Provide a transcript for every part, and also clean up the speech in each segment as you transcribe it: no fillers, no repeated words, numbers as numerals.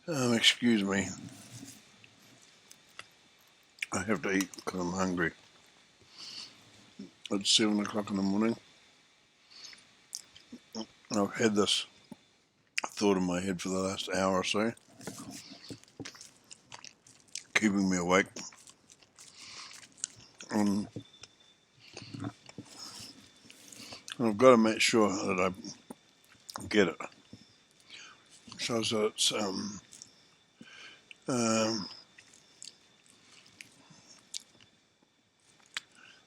Excuse me. I have to eat because I'm hungry. It's 7 o'clock in the morning. I've had this thought in my head for the last hour or so, keeping me awake. And I've got to make sure that I get it. So that it's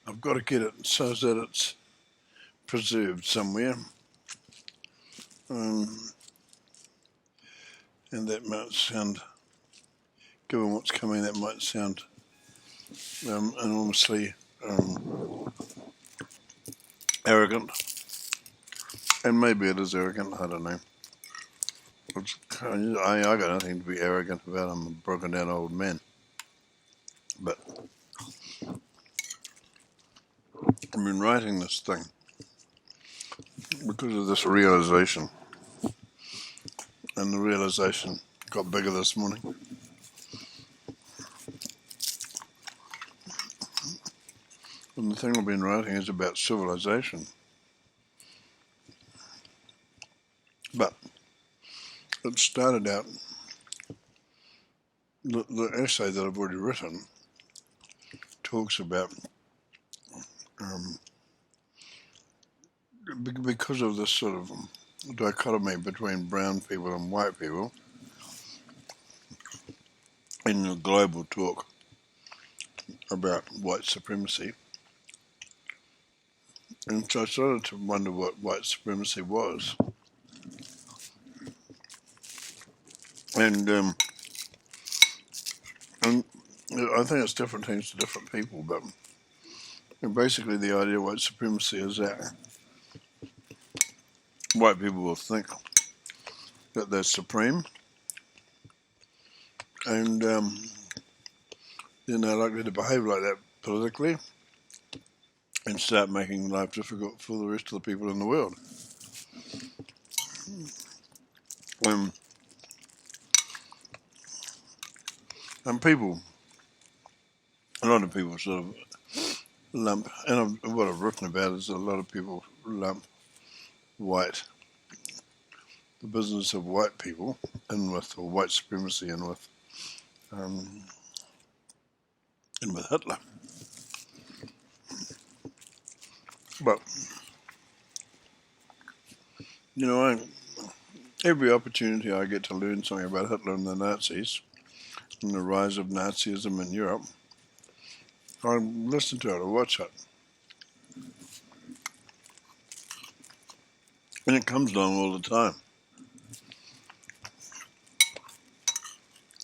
I've got to get it so that it's preserved somewhere. And that might sound, given what's coming, that might sound enormously arrogant. And maybe it is arrogant, I don't know. I got nothing to be arrogant about. I'm a broken down old man. But I've been writing this thing because of this realization. And the realization got bigger this morning. And the thing I've been writing is about civilization. But it started out, the essay that I've already written talks about, because of this sort of dichotomy between brown people and white people in the global talk about white supremacy. And so I started to wonder what white supremacy was. And I think it's different things to different people, but basically the idea of white supremacy is that white people will think that they're supreme, and then they're likely to behave like that politically and start making life difficult for the rest of the people in the world. And people, a lot of people sort of lump, and what I've written about is a lot of people lump white, the business of white people, in with, or white supremacy, in with Hitler. But, every opportunity I get to learn something about Hitler and the Nazis, and the rise of Nazism in Europe, I listen to it or watch it. And it comes along all the time.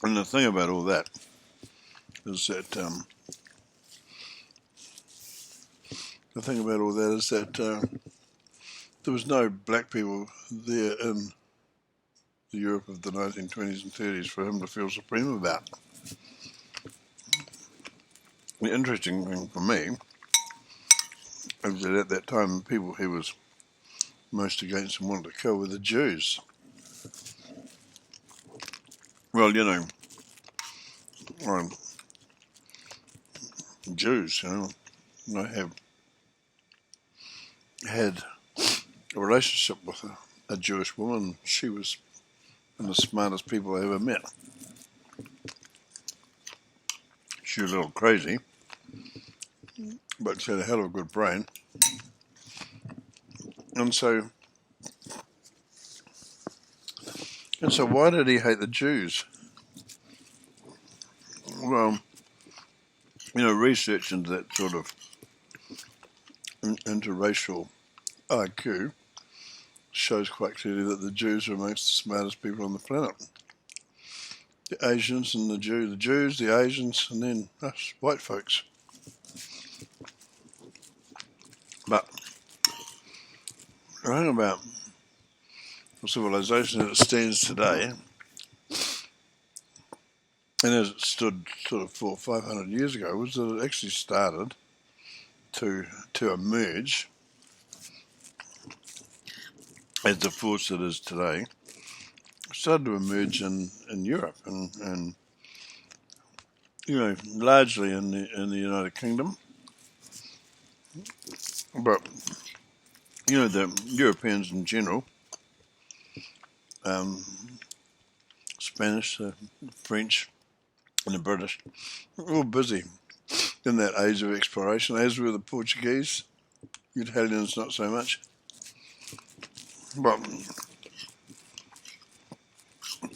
And the thing about all that is that there was no black people there in the Europe of the 1920s and 30s for him to feel supreme about. The interesting thing for me is that at that time, the people he was most against and wanted to kill were the Jews. Well, Jews, I have had a relationship with a Jewish woman. She was one of the smartest people I ever met. She was a little crazy, but she had a hell of a good brain. And so why did he hate the Jews? Well, research into that sort of interracial IQ shows quite clearly that the Jews are amongst the smartest people on the planet. The Asians and the Jews, the Asians, and then us white folks. But the thing about civilization as it stands today, and as it stood sort of 400 or 500 years ago, was that it actually started to emerge as the force it is today started to emerge in Europe and largely in the United Kingdom, but the Europeans in general, um, Spanish, French, and the British, were all busy in that age of exploration, as were the Portuguese. The Italians not so much, but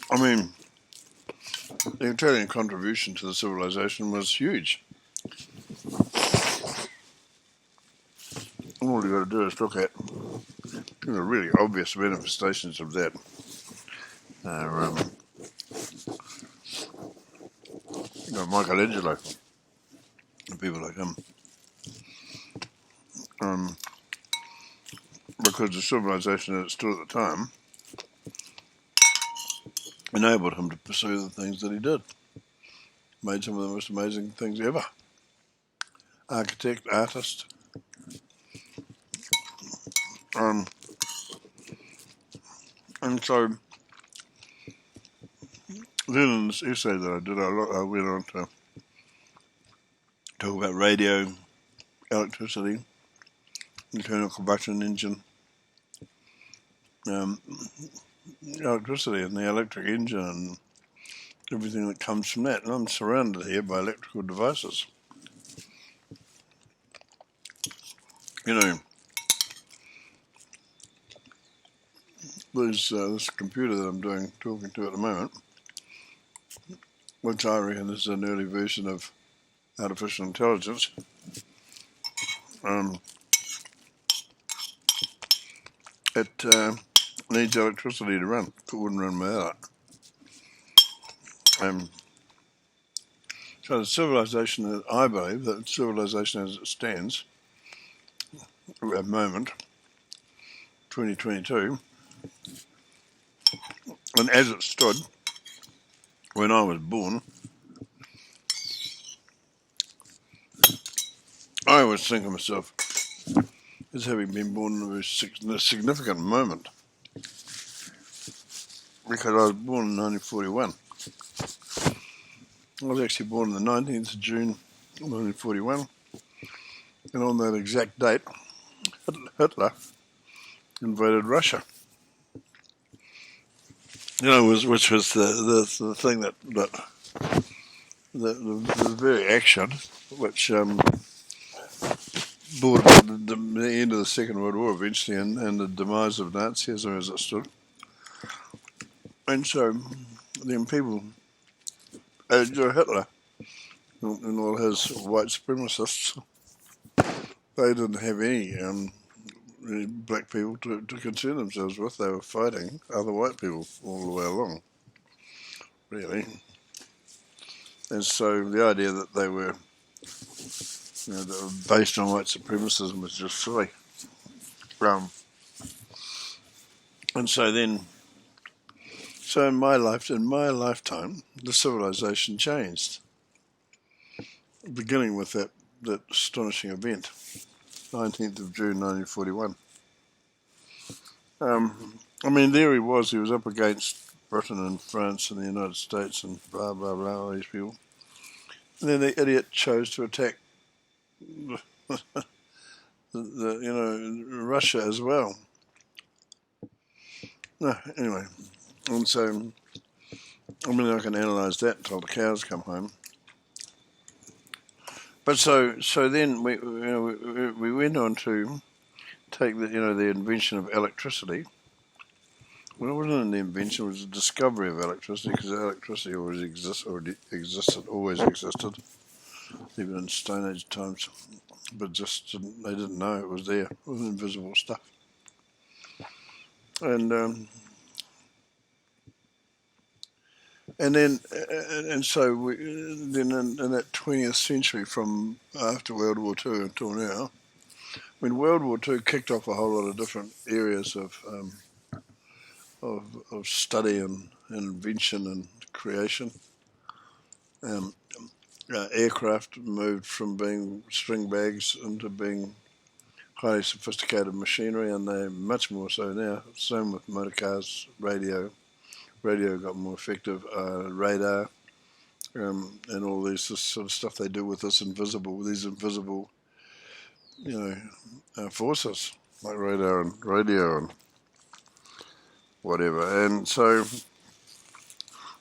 I mean, the Italian contribution to the civilization was huge. All you got to do is look at really obvious manifestations of that. Michelangelo and people like him, because the civilization that it stood at the time enabled him to pursue the things that he did. Made some of the most amazing things ever. Architect, artist. And so then in this essay that I did, I went on to talk about radio, electricity, internal combustion engine, electricity and the electric engine and everything that comes from that. And I'm surrounded here by electrical devices. This computer that I'm talking to at the moment, which I reckon is an early version of artificial intelligence, it needs electricity to run. It wouldn't run without it. So the civilization, I believe, that civilization as it stands at the moment, 2022, and as it stood when I was born, I always think of myself as having been born in a significant moment, because I was born in 1941. I was actually born on the 19th of June 1941, and on that exact date, Hitler invaded Russia. Which was the thing that the very action which brought the end of the Second World War eventually, and the demise of Nazism as it stood. And so then people, Hitler and all his white supremacists, they didn't have any black people to concern themselves with. They were fighting other white people all the way along, really. And so the idea that they were, that were based on white supremacism was just silly. And so then, in my lifetime, the civilization changed, beginning with that astonishing event, 19th of June 1941. There he was up against Britain and France and the United States and blah, blah, blah, all these people. And then the idiot chose to attack Russia as well. Anyway, and so, I can analyse that until the cows come home. But so then we went on to take the invention of electricity. Well, it wasn't the invention; it was the discovery of electricity, because electricity always existed, even in Stone Age times. But they didn't know it was there. It was invisible stuff. And so then in that 20th century, from after World War II until now, when World War II kicked off a whole lot of different areas of study and invention and creation. Aircraft moved from being string bags into being highly sophisticated machinery, and they're much more so now. Same with motor cars, radio, Radio got more effective. Radar, and all this sort of stuff they do with these invisible, you know, forces like radar and radio and whatever. And so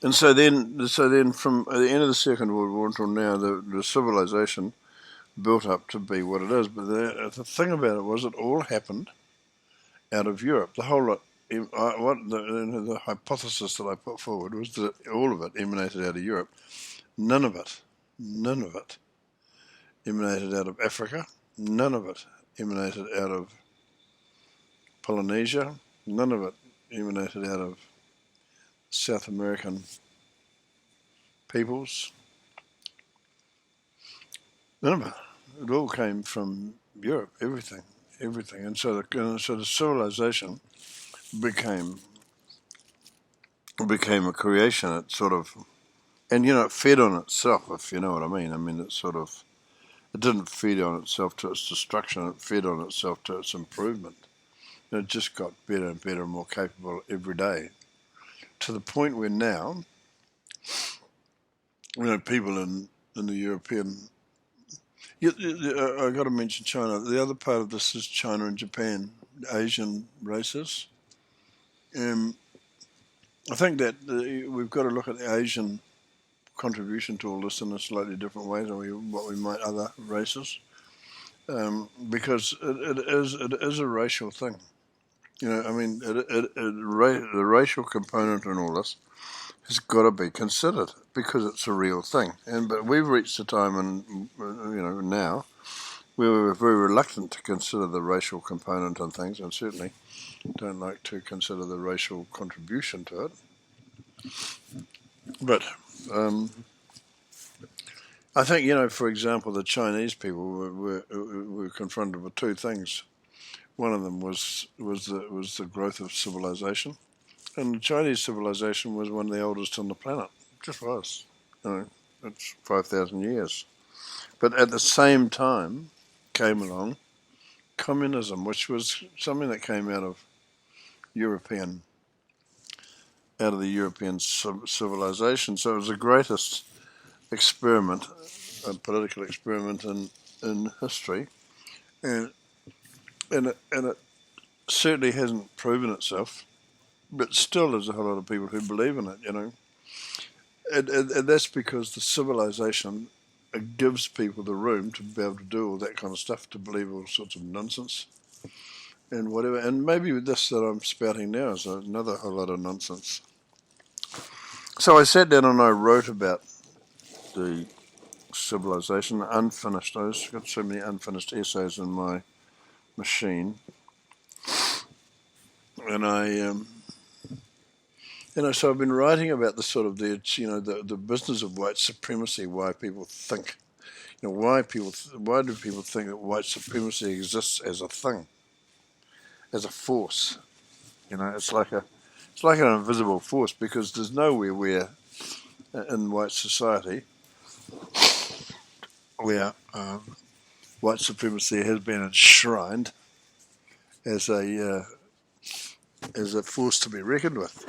then from the end of the Second World War until now, the civilization built up to be what it is. But the thing about it was, it all happened out of Europe. The whole lot. The hypothesis that I put forward was that all of it emanated out of Europe. None of it emanated out of Africa. None of it emanated out of Polynesia. None of it emanated out of South American peoples. None of it. It all came from Europe. Everything. And so the civilization became a creation. It sort of, and it fed on itself, if you know what I mean. I mean, it didn't feed on itself to its destruction. It fed on itself to its improvement. And it just got better and better and more capable every day, to the point where now, people in the European. I got to mention China. The other part of this is China and Japan, Asian races. I think that we've got to look at the Asian contribution to all this in a slightly different way than what we might other races, because it is a racial thing. I mean, the racial component in all this has got to be considered because it's a real thing. But we've reached a time, now where we're very reluctant to consider the racial component and things, and certainly don't like to consider the racial contribution to it. But I think, for example, the Chinese people were confronted with two things. One of them was the growth of civilization, and the Chinese civilization was one of the oldest on the planet. It just was. It's 5,000 years. But at the same time came along communism, which was something that came out of the European civilization. So it was the greatest experiment, a political experiment in history, and it certainly hasn't proven itself, but still there's a whole lot of people who believe in it, and that's because the civilization gives people the room to be able to do all that kind of stuff, to believe all sorts of nonsense and whatever. And maybe this that I'm spouting now is another whole lot of nonsense. So I sat down and I wrote about the civilization, unfinished. I've got so many unfinished essays in my machine, and so I've been writing about the sort of the business of white supremacy, why people think, why do people think that white supremacy exists as a thing, as a force? It's like an invisible force, because there's nowhere where in white society where white supremacy has been enshrined as a force to be reckoned with.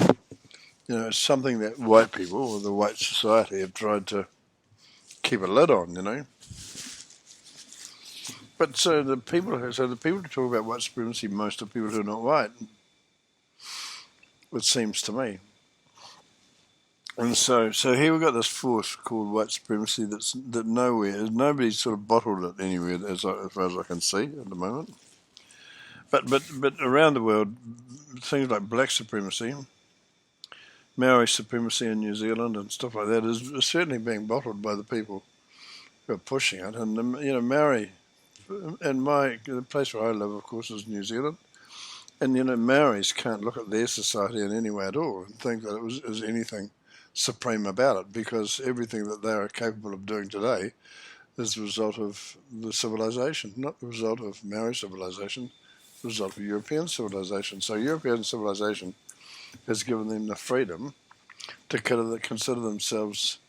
It's something that white people, or the white society, have tried to keep a lid on. But so the people who talk about white supremacy, most are people who are not white, it seems to me. And so here we've got this force called white supremacy that nobody's sort of bottled it anywhere as far as I can see at the moment. But around the world, things like black supremacy, Maori supremacy in New Zealand and stuff like that is certainly being bottled by the people who are pushing it. And Maori, and the place where I live, of course, is New Zealand. And Maoris can't look at their society in any way at all and think that it is anything supreme about it, because everything that they are capable of doing today is the result of the civilization, not the result of Maori civilization, the result of European civilization. So European civilization has given them the freedom to consider themselves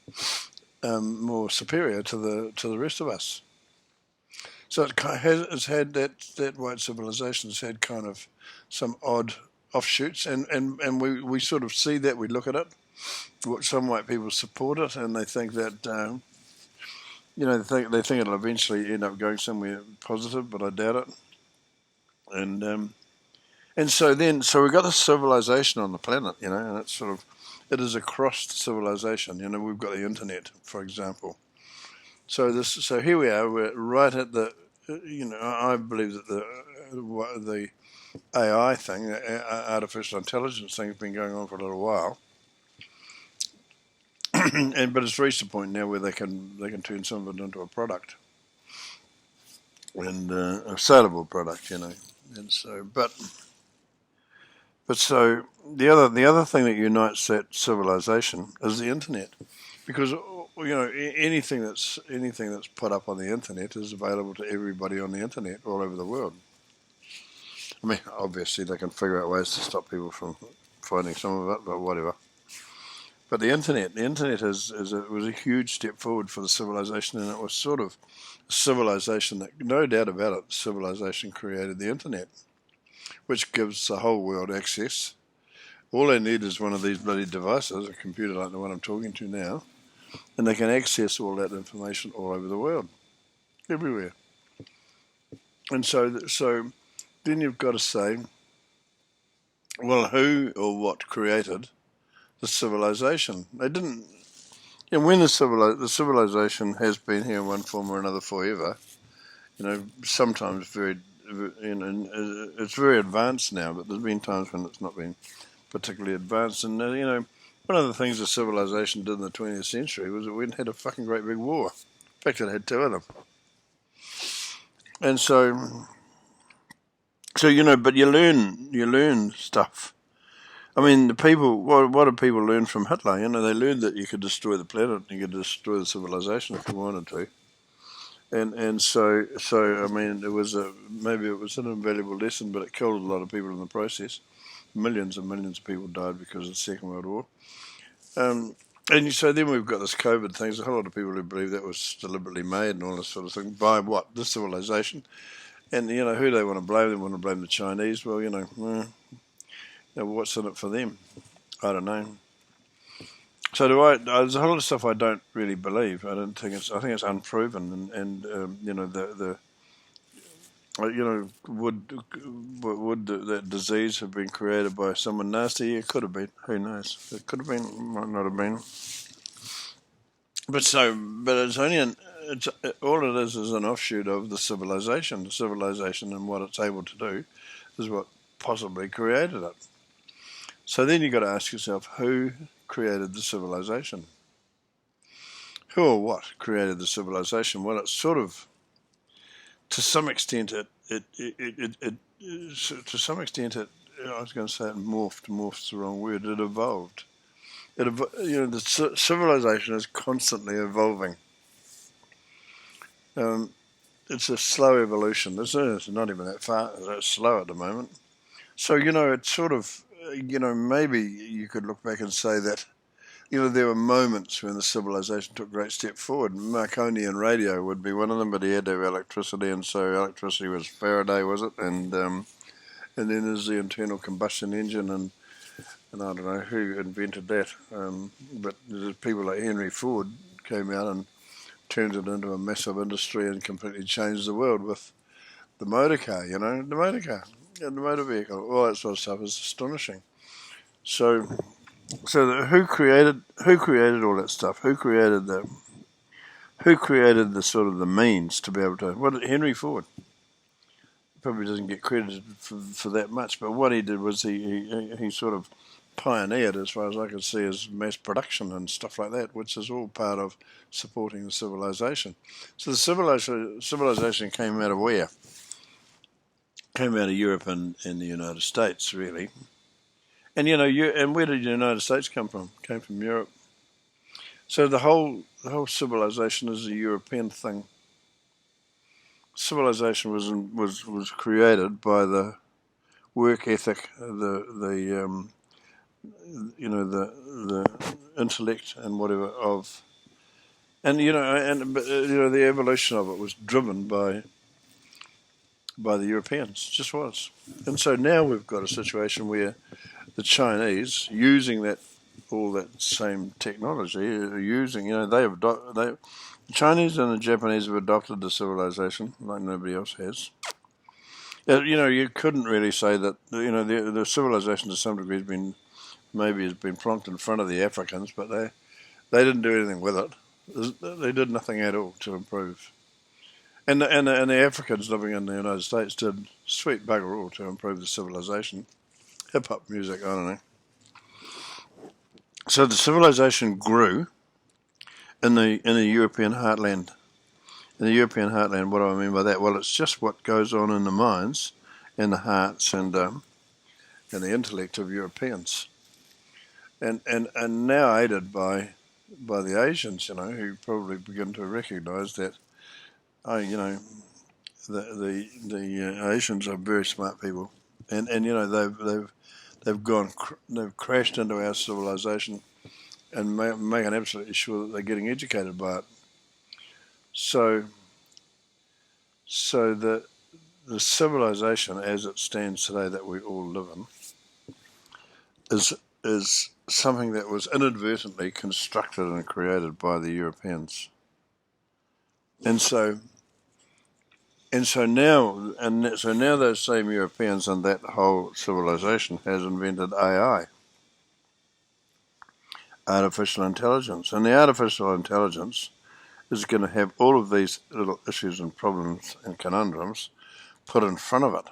more superior to the rest of us. So it's had that white civilization has had kind of some odd offshoots, and we sort of see that, we look at it. Some white people support it, and they think that they think it'll eventually end up going somewhere positive, but I doubt it. And so we've got this civilization on the planet, and it is across civilization. We've got the internet, for example. So here we are. We're right at the, I believe that the AI thing, the artificial intelligence thing, has been going on for a little while, but it's reached a point now where they can turn some of it into a product, and a saleable product, And so, but so the other thing that unites that civilization is the internet, because anything that's put up on the internet is available to everybody on the internet all over the world. I mean, obviously they can figure out ways to stop people from finding some of it, but whatever. But the internet was a huge step forward for the civilization, and it was sort of a civilization that, no doubt about it, civilization created the internet, which gives the whole world access. All they need is one of these bloody devices, a computer like the one I'm talking to now, and they can access all that information all over the world, everywhere. And so then you've got to say, well, who or what created the civilization? They didn't. And when the civilization has been here in one form or another forever, sometimes it's very advanced now, but there's been times when it's not been particularly advanced. And one of the things the civilization did in the 20th century was it went and had a fucking great big war. In fact, it had two of them. And so but you learn stuff. I mean, the people. What did people learn from Hitler? They learned that you could destroy the planet, and you could destroy the civilization if you wanted to. And so I mean, maybe it was an invaluable lesson, but it killed a lot of people in the process. Millions and millions of people died because of the Second World War. And so then we've got this COVID thing. There's a whole lot of people who believe that was deliberately made and all this sort of thing. By what? The civilization. And, who they want to blame? They want to blame the Chinese. Well, what's in it for them? I don't know. So there's a whole lot of stuff I don't really believe. I think it's unproven, and would that disease have been created by someone nasty? It could have been. Who knows? It could have been. Might not have been. But it's only all it is an offshoot of the civilization. The civilization and what it's able to do is what possibly created it. So then you've got to ask yourself, who created the civilization? Who or what created the civilization? Well, it's sort of, to some extent, I was going to say it morphed. Morphed's the wrong word. It evolved. The civilization is constantly evolving. It's a slow evolution. It's not even that far. It's slow at the moment. So, it's sort of, maybe you could look back and say that, there were moments when the civilization took a great step forward. Marconi and radio would be one of them, but he had to have electricity, and so electricity was Faraday, was it? And then there's the internal combustion engine, and I don't know who invented that, but there's people like Henry Ford came out and turned it into a massive industry and completely changed the world with the motor car, the motor car, and the motor vehicle, all that sort of stuff is astonishing. So who created all that stuff? Who created the sort of the means to be able to? Henry Ford probably doesn't get credited for that much, but what he did was he sort of pioneered, as far as I can see, as mass production and stuff like that, which is all part of supporting the civilization. So the civilization came out of where? Came out of Europe and the United States, really. And and where did the United States come from? Came from Europe. So the whole civilization is a European thing. Civilization was created by the work ethic, the intellect and whatever of, and the evolution of it was driven by by the Europeans. Just was. And so now we've got a situation where the Chinese, using all that same technology, the Chinese and the Japanese have adopted the civilization like nobody else has. You couldn't really say that. The civilization to some degree has been plonked in front of the Africans, but they didn't do anything with it. They did nothing at all to improve. And the Africans living in the United States did sweet bugger all to improve the civilization. Hip hop music, I don't know. So the civilization grew in the European heartland. In the European heartland, what do I mean by that? Well, it's just what goes on in the minds and the hearts and the intellect of Europeans. And now aided by the Asians, who probably begin to recognise that, the Asians are very smart people, and they've crashed into our civilization and making absolutely sure that they're getting educated by it. So the civilization as it stands today that we all live in is something that was inadvertently constructed and created by the Europeans. And so now those same Europeans and that whole civilization has invented AI, artificial intelligence, and the artificial intelligence is going to have all of these little issues and problems and conundrums put in front of it.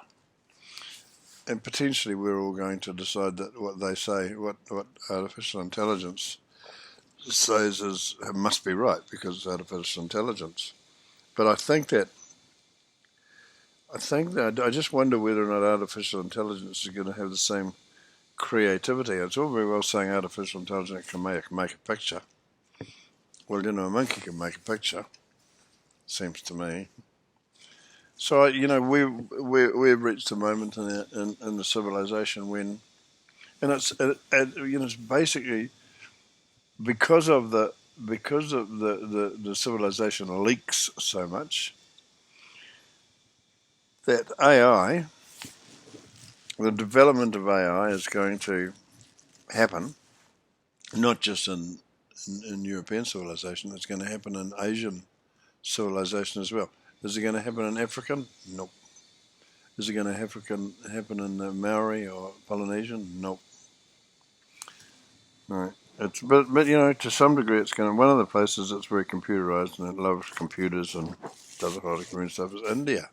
And potentially we're all going to decide that what they say, what artificial intelligence says must be right because it's artificial intelligence. But I just wonder whether or not artificial intelligence is going to have the same creativity. It's all very well saying artificial intelligence can make a picture. Well, a monkey can make a picture, seems to me. So, we've reached a moment in the civilization when, and it's basically because of the civilization leaks so much that AI, the development of AI is going to happen, not just in European civilization, it's going to happen in Asian civilization as well. Is it going to happen in African? Nope. Is it going to happen in Maori or Polynesian? Nope. No. But to some degree it's going to, one of the places that's very computerized and it loves computers and does a lot of computer stuff is India.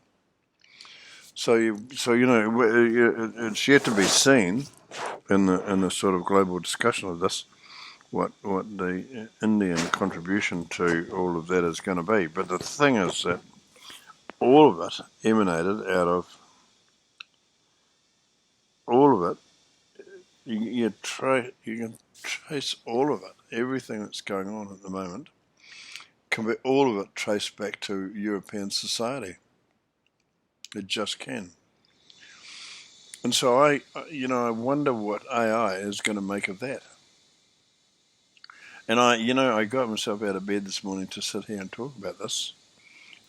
So it's yet to be seen in the sort of global discussion of this what the Indian contribution to all of that is going to be. But the thing is that all of it emanated out of all of it. You can trace all of it. Everything that's going on at the moment can be all of it traced back to European society. It just can. And so I wonder what AI is going to make of that. And I got myself out of bed this morning to sit here and talk about this.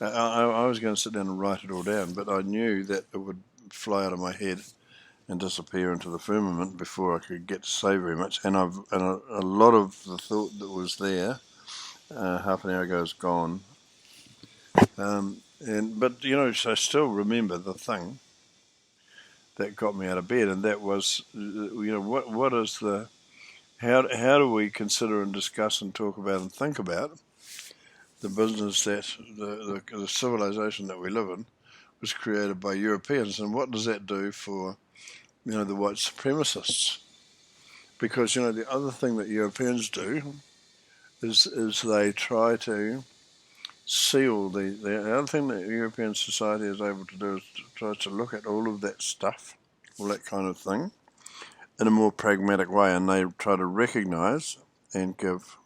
I was going to sit down and write it all down, but I knew that it would fly out of my head and disappear into the firmament before I could get to say very much. And a lot of the thought that was there half an hour ago is gone. But so I still remember the thing that got me out of bed, and that was, what is the, how do we consider and discuss and talk about and think about the business that the civilization that we live in was created by Europeans, and what does that do for the white supremacists? Because the other thing that Europeans do is they try to seal the other thing that European society is able to do is try to look at all of that stuff, all that kind of thing, in a more pragmatic way, and they try to recognise and give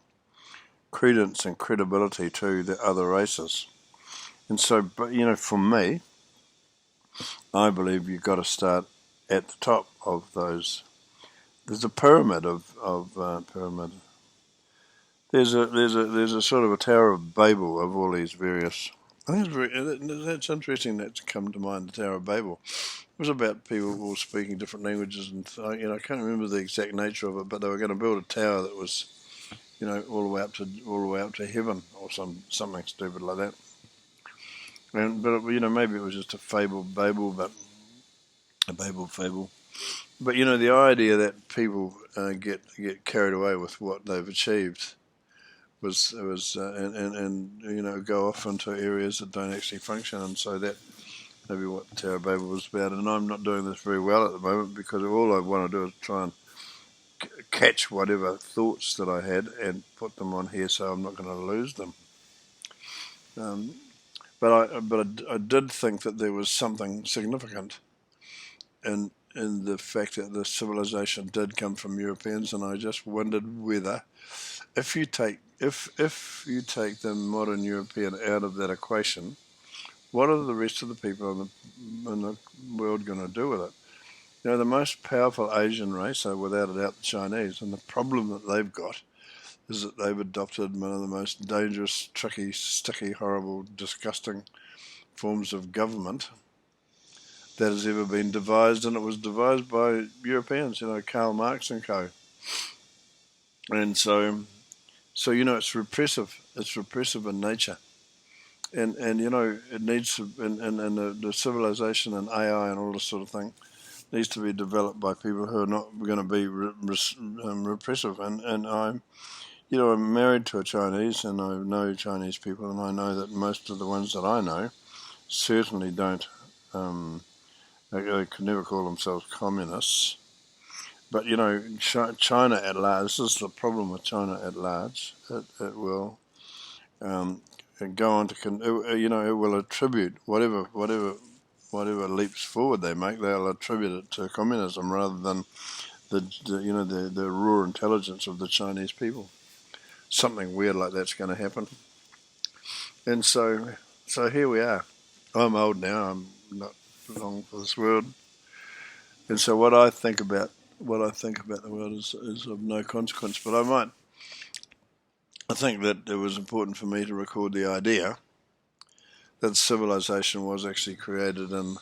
credence and credibility to the other races. And so, but for me, I believe you've got to start at the top of those. There's a pyramid pyramid. There's a sort of a Tower of Babel of all these various I think that's interesting that's come to mind, the Tower of Babel. It was about people all speaking different languages, and I can't remember the exact nature of it, but they were going to build a tower that was, all the way up to heaven or something stupid like that. But maybe it was just a Babel, but a Babel fable. But the idea that people get carried away with what they've achieved was and go off into areas that don't actually function, and so that maybe what Tower of Babel was about. And I'm not doing this very well at the moment because all I want to do is try and catch whatever thoughts that I had and put them on here, so I'm not going to lose them. But I did think that there was something significant in the fact that the civilization did come from Europeans, and I just wondered whether if you take the modern European out of that equation, what are the rest of the people in the world going to do with it? The most powerful Asian race are without a doubt the Chinese, and the problem that they've got is that they've adopted one of the most dangerous, tricky, sticky, horrible, disgusting forms of government that has ever been devised, and it was devised by Europeans, Karl Marx and co. And so it's repressive. It's repressive in nature, and it needs to, and the civilization and AI and all this sort of thing needs to be developed by people who are not going to be repressive. And I'm married to a Chinese, and I know Chinese people, and I know that most of the ones that I know certainly don't. They could never call themselves communists. But China at large. This is the problem with China at large. It will go on to it will attribute whatever leaps forward they make. They'll attribute it to communism rather than the raw intelligence of the Chinese people. Something weird like that's going to happen. And so here we are. I'm old now. I'm not long for this world. And so what I think about the world is of no consequence. But I think that it was important for me to record the idea that civilization was actually created and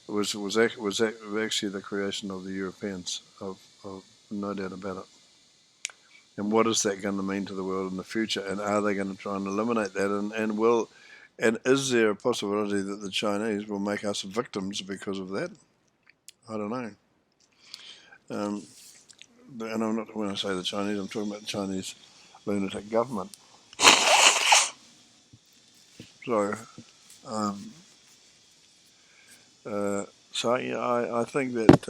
was actually the creation of the Europeans, of no doubt about it. And what is that going to mean to the world in the future? And are they going to try and eliminate that? And is there a possibility that the Chinese will make us victims because of that? I don't know. And I'm not, when I say the Chinese, I'm talking about the Chinese lunatic government. So, I think that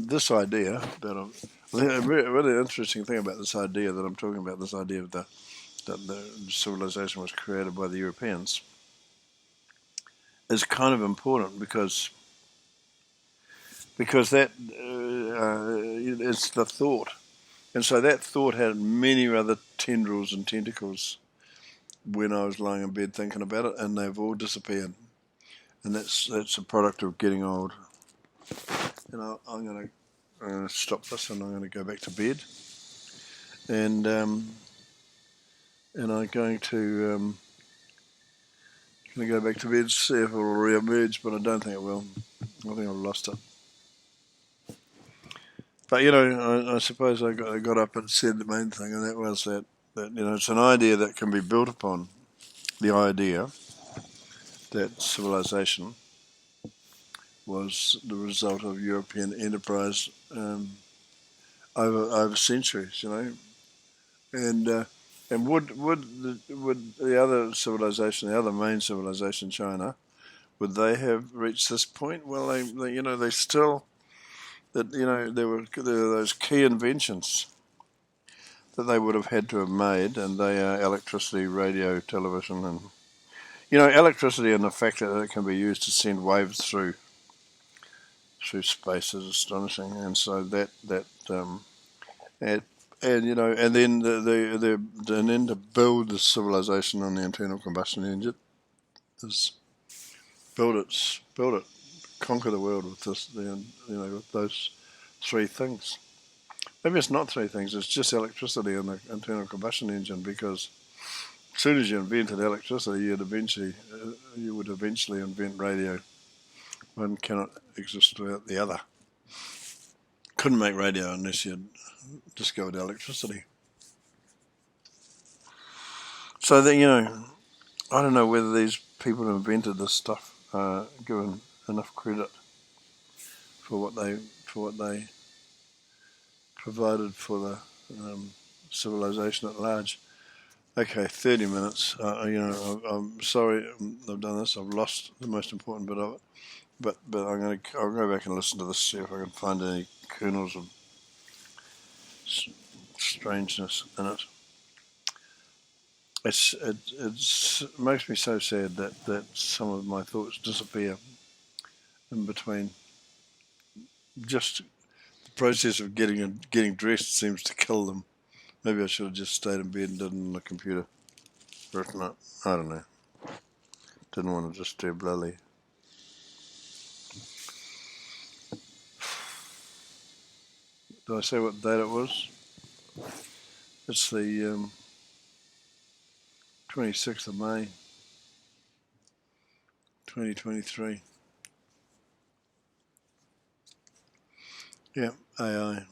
this idea that a really interesting thing about this idea that I'm talking about, this idea of that the civilization was created by the Europeans, is kind of important because that it's the thought, and so that thought had many other tendrils and tentacles when I was lying in bed thinking about it, and they've all disappeared, and that's a product of getting old. I'm going to stop this, and I'm going to go back to bed, and I'm going to go back to bed, see if it will re-emerge, but I don't think it will. I think I've lost it. But I suppose I got up and said the main thing, and that was that it's an idea that can be built upon. The idea that civilization was the result of European enterprise over centuries, and would the other civilization, the other main civilization, China, would they have reached this point? Well, they still, that there were those key inventions that they would have had to have made, and they are electricity, radio, television, and electricity, and the fact that it can be used to send waves through space is astonishing. And so and then to build the civilization on the internal combustion engine is build it, conquer the world with with those three things. Maybe it's not three things. It's just electricity and the internal combustion engine. Because as soon as you invented electricity, you would eventually invent radio. One cannot exist without the other. Couldn't make radio unless you discovered electricity. So that I don't know whether these people who invented this stuff are given enough credit for what they provided for the civilization at large. Okay, 30 minutes. I'm sorry I've done this. I've lost the most important bit of it. But I'll go back and listen to this, see if I can find any kernels of strangeness in it. It makes me so sad that some of my thoughts disappear in between. Just the process of getting dressed seems to kill them. Maybe I should have just stayed in bed and did it on the computer. Written up. I don't know. Didn't want to disturb Lily. Did I say what date it was? It's the 26th of May, 2023. Yeah, AI.